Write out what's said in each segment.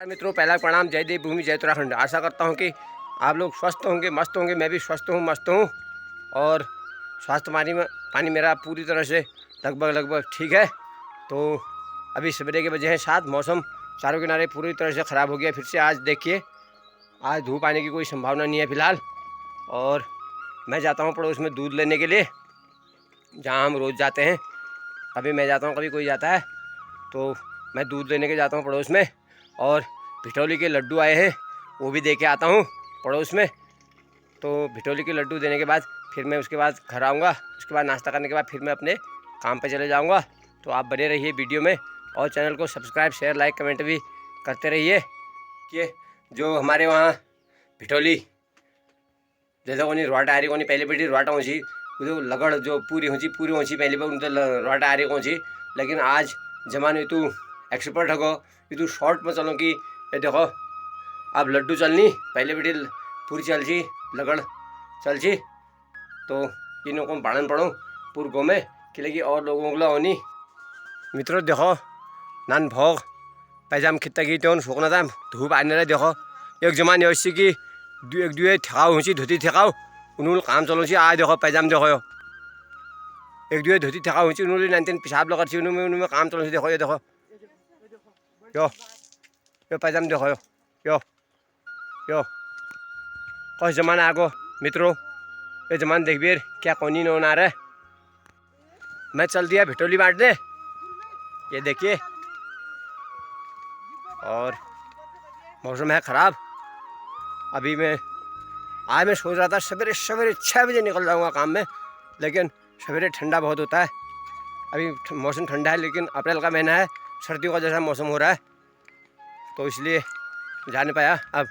मित्रों, पहला प्रणाम। जय देव भूमि, जय उत्तराखंड। आशा करता हूँ कि आप लोग स्वस्थ होंगे, मस्त होंगे। मैं भी स्वस्थ हूँ, मस्त हूँ। और स्वास्थ्य पानी मेरा पूरी तरह से लगभग ठीक है। तो अभी सवेरे के बजे हैं 7। मौसम चारों किनारे पूरी तरह से ख़राब हो गया फिर से। आज देखिए, आज धूप आने की कोई संभावना नहीं है फ़िलहाल। और मैं जाता हूँ पड़ोस में दूध लेने के लिए, जहाँ हम रोज़ जाते हैं। कभी मैं जाता हूँ, कभी कोई जाता है। तो मैं दूध लेने के जाता हूँ पड़ोस में। और भिठौली के लड्डू आए हैं, वो भी दे के आता हूँ पड़ोस में। तो भिठौली के लड्डू देने के बाद फिर मैं उसके बाद घर आऊँगा। उसके बाद नाश्ता करने के बाद फिर मैं अपने काम पे चले जाऊँगा। तो आप बने रहिए वीडियो में, और चैनल को सब्सक्राइब, शेयर, लाइक, कमेंट भी करते रहिए। कि जो हमारे वहाँ भिठौली जैसा कोनी रोटा आ रही कोनी, पहले बेटी रोटा ऊँची जो लगड़ जो पूरी ऊँची पहले पर उन रोटा आ रही ऊँची। लेकिन आज जमाने तू एक्सपर्ट हो तू शॉर्ट में चलो कि ये देखो अब लड्डू चलनी, पहले बेटी पूरी चल छी लगड़ चल छी। तो इन्हों को बाड़न पड़ो पूरे गाँव में कि और लोगों को होनी। मित्रों देखो नान भोग पैजाम खिता की तो सूखना था, धूप आने रहे। देखो एक जमाने ऐसी की एक दुए ठेकाओ ऊँची धोती ठेकाओ उन्होंने काम चलो सी। आज देखो पैजाम देखो एक दुए धोती ठेकाओ ऊँची उन्होंने नाइन पेशाब लगा सी उन्होंने काम चलो सी। देखो ये देखो यो पैजाम देखो यो यो कौन जमाना आगो। मित्रों ये जमाना देख भी क्या कौनी न आ रहा है। मैं चल दिया भिठौली बांटने, ये देखिए। और मौसम है ख़राब। अभी आज मैं सोच रहा था सवेरे 6 बजे निकल जाऊंगा काम में, लेकिन सवेरे ठंडा बहुत होता है। अभी मौसम ठंडा है, लेकिन अप्रैल का महीना है, सर्दियों का जैसा मौसम हो रहा है, तो इसलिए जा नहीं पाया। अब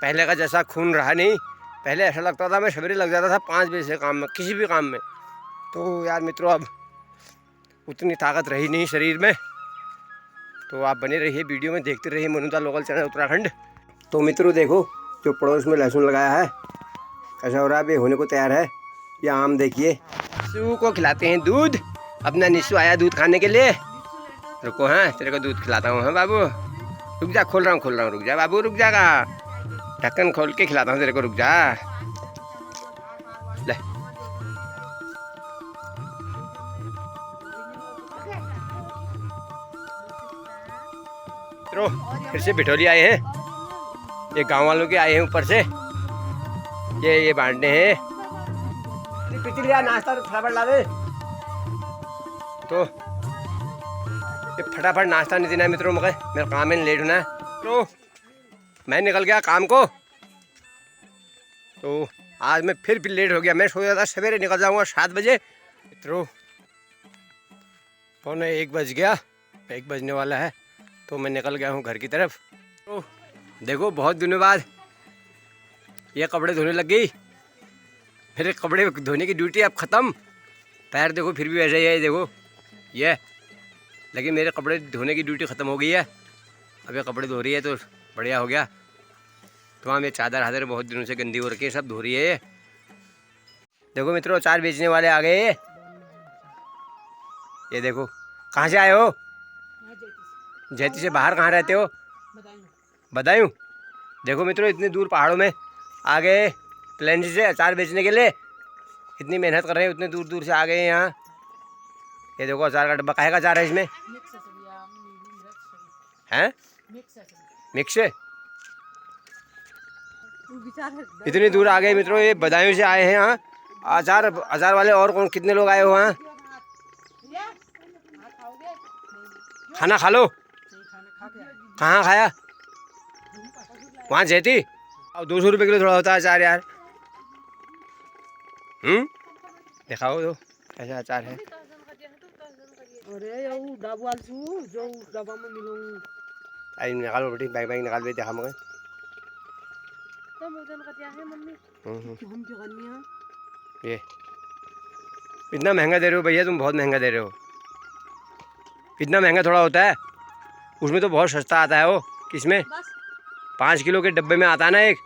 पहले का जैसा खून रहा नहीं। पहले ऐसा लगता था मैं सवेरे लग जाता था 5 बजे से काम में, किसी भी काम में। तो यार मित्रों, अब उतनी ताकत रही नहीं शरीर में। तो आप बने रहिए वीडियो में, देखते रहिए मनुता लोकल चैनल उत्तराखंड। तो मित्रों देखो, जो पड़ोस में लहसुन लगाया है कैसा हो रहा है, अभी होने को तैयार है। ये आम देखिए, निशु को खिलाते हैं दूध। अपना निशु आया दूध खाने के लिए। रुको, हाँ तेरे को दूध खिलाता हूँ। हाँ बाबू रुक जा, खोल रहा हूँ, रुक जा बाबू, रुक जागा, ढक्कन खोल के खिलाता हूँ तेरे को, रुक जा। ले मित्रों, फिर से भिठौली आए हैं। ये गांव वालों के आए हैं ऊपर से, ये बांटने हैं। पिछली नाश्ता फटाफट ला दे। तो ये फटाफट नाश्ता नहीं देना है मित्रों, मगर मेरा काम में लेट होना है। तो मैं निकल गया काम को। तो आज मैं फिर लेट हो गया। मैं सोचा था सवेरे निकल जाऊंगा 7 बजे। मित्रों 1 बज गया, 1 बजने वाला है। तो मैं निकल गया हूँ घर की तरफ। तो देखो बहुत दिनों बाद ये कपड़े धोने लग गई। मेरे कपड़े धोने की ड्यूटी अब ख़त्म। पैर देखो फिर भी वैसे ही है, देखो ये। लेकिन मेरे कपड़े धोने की ड्यूटी ख़त्म हो गई है। अब ये कपड़े धो रही है तो बढ़िया हो गया। तो हम ये चादर हादर बहुत दिनों से गंदी हो रखी है, सब धो रही है ये। देखो मित्रों, अचार बेचने वाले आ गए। ये देखो, कहाँ से आए हो? जैती से। बाहर कहाँ रहते हो? बदायूं। देखो मित्रों, इतनी दूर पहाड़ों में आ गए प्लेन से अचार बेचने के लिए। इतनी मेहनत कर रहे हैं, उतने दूर दूर से आ गए यहाँ। ये देखो अचार का डब्बा। काहे का अचार है इसमें? हैं मिक्स है। इतनी दूर आ गए मित्रों, ये बदायूं से आए हैं यहाँ अचार वाले। और कौन कितने लोग आए हो यहाँ? खाना खा लो। कहाँ खाया? वहाँ जैती। और 200 रुपये किलो थोड़ा होता है अचार यार। दिखाओ तो कैसा अचार है। अरे जो डब्बा में मिलूं। आई निकालो बेटी, बैग निकाल दे, देखा मगर। तो मुझे क्या है मम्मी? हम क्यों करनी है? ये इतना महंगा दे रहे हो भैया, तुम बहुत महंगा दे रहे हो। इतना महंगा थोड़ा होता है, उसमें तो बहुत सस्ता आता है वो। किसमें? 5 किलो के डब्बे में आता है ना एक।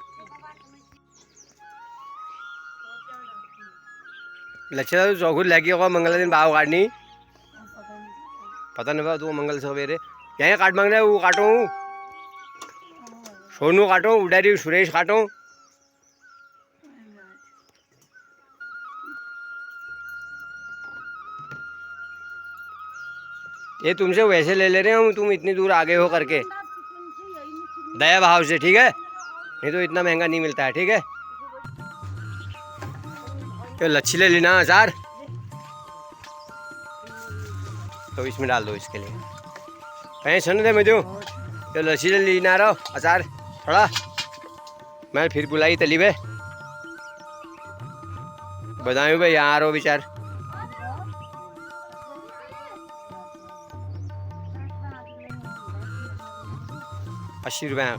लच्छा तो चौखुर लगी होगा मंगल दिन बाव काटनी। पता नहीं तो मंगल सवेरे यहीं काट मांग रहे, वो काटो। सोनू काटो, उडारी सुरेश काटो। ये तुमसे वैसे ले ले रहे हूँ, तुम इतनी दूर आगे हो करके दया भाव से, ठीक है? नहीं तो इतना महंगा नहीं मिलता है, ठीक है? तो लच्छी ले लेना अचार, तो इसमें डाल दो इसके लिए। कहीं सुन दे मुझे, तो लच्छी ले लेना रहो अचार थोड़ा। मैं फिर बुलाई तली बे बताऊँ भाई, यहाँ आ रहो विचार। 80 रुपये।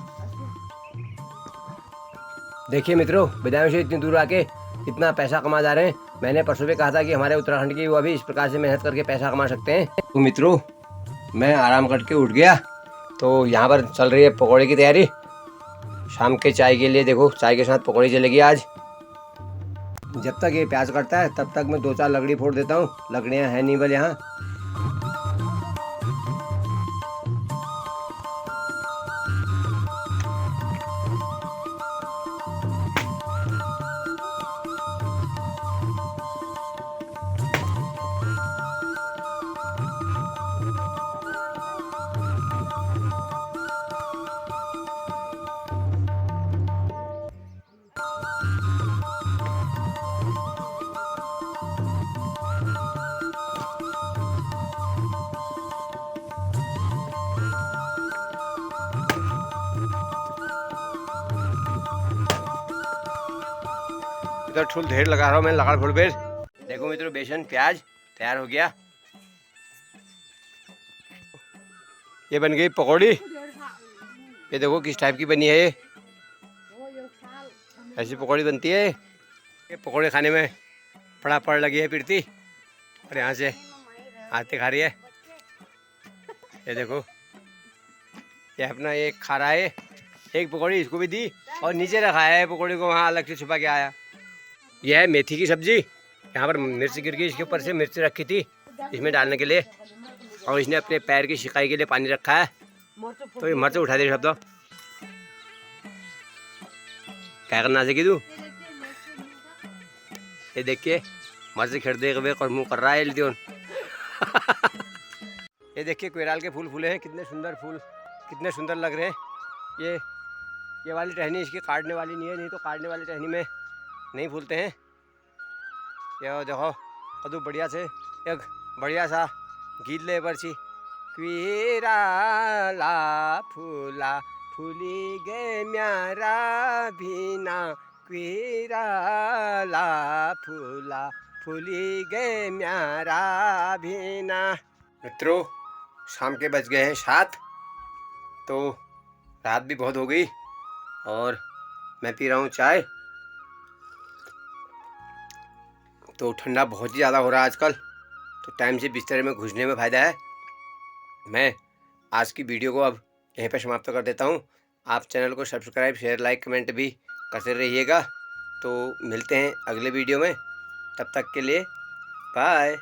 देखिए मित्रों, बदायूं से इतनी दूर आके इतना पैसा कमा जा रहे हैं। मैंने परसों भी कहा था कि हमारे उत्तराखंड की वो भी इस प्रकार से मेहनत करके पैसा कमा सकते हैं। तो मित्रों, मैं आराम करके उठ गया, तो यहाँ पर चल रही है पकौड़े की तैयारी शाम के चाय के लिए। देखो, चाय के साथ पकौड़ी चलेगी आज। जब तक ये प्याज कटता है तब तक मैं 2-4 लकड़ी फोड़ देता हूँ। लकड़ियाँ हैं नहीं बल यहाँ। इधर ठुल ढेर लगा रहा हूँ मैं, लगा फुल बेर। देखो मित्रों, बेसन प्याज तैयार हो गया। ये बन गई पकौड़ी। ये देखो किस टाइप की बनी है। ये ऐसी पकौड़ी बनती है। ये पकौड़े खाने में पड़ा पड़ लगी है प्रीति, और यहाँ से आते खा रही है। ये देखो, ये अपना एक खा रहा है, एक पकौड़ी इसको भी दी और नीचे रखा है पकौड़ी को, वहाँ अलग से छुपा के आया। यह है मेथी की सब्जी। यहाँ पर मिर्च गिर गई, इसके ऊपर से मिर्च रखी थी इसमें डालने के लिए, और इसने अपने पैर की शिकाई के लिए पानी रखा है। तो ये मिर्च उठा दे शब्द, क्या करना सीखी तू? ये देखिए मिर्च खरीदे और मुँह कर रहा है लियोन। ये देखिए कोयराल के फूल फूले हैं, कितने सुंदर फूल, कितने सुंदर लग रहे हैं। ये वाली टहनी इसकी काटने वाली नहीं है, नहीं तो काटने वाली टहनी में नहीं फूलते हैं। ये देखो कदू बढ़िया से एक बढ़िया सा गीत ले पर्ची। क्वीराला फूला फूली गे म्यारा भीना, क्वीराला फूला फूली गे म्यारा भीना। मित्रों, शाम के बज गए हैं 7, तो रात भी बहुत हो गई और मैं पी रहा हूँ चाय। तो ठंडा बहुत ही ज़्यादा हो रहा है आजकल, तो टाइम से बिस्तर में घुसने में फ़ायदा है। मैं आज की वीडियो को अब यहीं पर समाप्त कर देता हूँ। आप चैनल को सब्सक्राइब, शेयर, लाइक, कमेंट भी करते रहिएगा। तो मिलते हैं अगले वीडियो में, तब तक के लिए बाय।